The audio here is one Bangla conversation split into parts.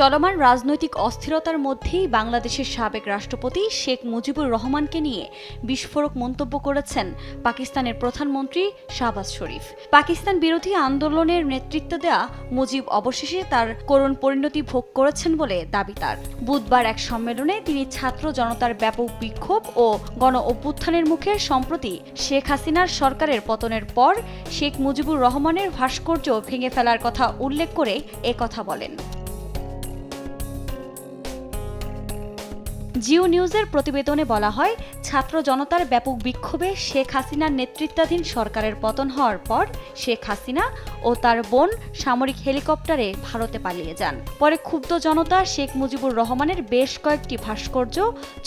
চলমান রাজনৈতিক অস্থিরতার মধ্যেই বাংলাদেশের সাবেক রাষ্ট্রপতি শেখ মুজিবুর রহমানকে নিয়ে বিস্ফোরক মন্তব্য করেছেন পাকিস্তানের প্রধানমন্ত্রী শাহবাজ শরীফ। পাকিস্তান বিরোধী আন্দোলনের নেতৃত্ব দেয়া মুজিব অবশেষে তার করুণ পরিণতি ভোগ করেছেন বলে দাবি তার। বুধবার এক সম্মেলনে তিনি ছাত্র জনতার ব্যাপক বিক্ষোভ ও গণ অভ্যুত্থানের মুখে সম্প্রতি শেখ হাসিনার সরকারের পতনের পর শেখ মুজিবুর রহমানের ভাস্কর্য ভেঙে ফেলার কথা উল্লেখ করে একথা বলেন। জিও নিউজের প্রতিবেদনে বলা হয়, ছাত্র জনতার ব্যাপক বিক্ষোভে শেখ হাসিনার নেতৃত্বাধীন সরকারের পতন হওয়ার পর শেখ হাসিনা ও তার বোন সামরিক হেলিকপ্টারে ভারতে পালিয়ে যান। পরে ক্ষুব্ধ জনতা শেখ মুজিবুর রহমানের বেশ কয়েকটি ভাস্কর্য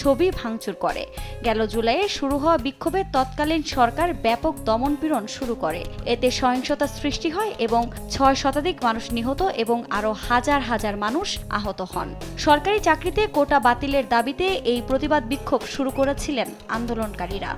ছবি ভাঙচুর করে। গেল জুলাইয়ে শুরু হওয়া বিক্ষোভে তৎকালীন সরকার ব্যাপক দমনপীড়ন শুরু করে। এতে সহিংসতা সৃষ্টি হয় এবং ৬ শতাধিক মানুষ নিহত এবং আরও হাজার হাজার মানুষ আহত হন। সরকারি চাকরিতে কোটা বাতিলের দাবিতে এই প্রতিবাদ বিক্ষোভ শুরু করেছিলেন আন্দোলনকারীরা।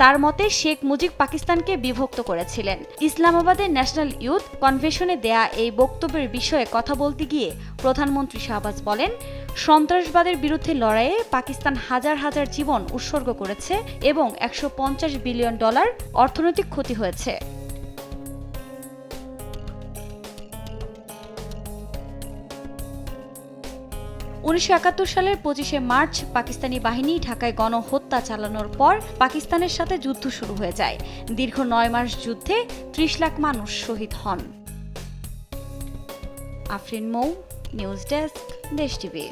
তার মতে শেখ মুজিব পাকিস্তানকে বিভক্ত করেছিলেন। ইসলামাবাদের ন্যাশনাল ইউথ কনভেনশনে দেয়া এই বক্তব্যের বিষয়ে কথা বলতে গিয়ে প্রধানমন্ত্রী শাহবাজ বলেন, সন্ত্রাসবাদের বিরুদ্ধে লড়াইয়ে পাকিস্তান হাজার হাজার জীবন উৎসর্গ করেছে এবং $150 বিলিয়ন অর্থনৈতিক ক্ষতি হয়েছে। 1971 সালের 25শে মার্চ পাকিস্তানি বাহিনী ঢাকায় গণহত্যা চালানোর পর পাকিস্তানের সাথে যুদ্ধ শুরু হয়ে যায়। দীর্ঘ 9 মাস যুদ্ধে 30 লাখ মানুষ শহীদ হন। আফরিন মৌ, নিউজ ডেস্ক, দেশ টিভি।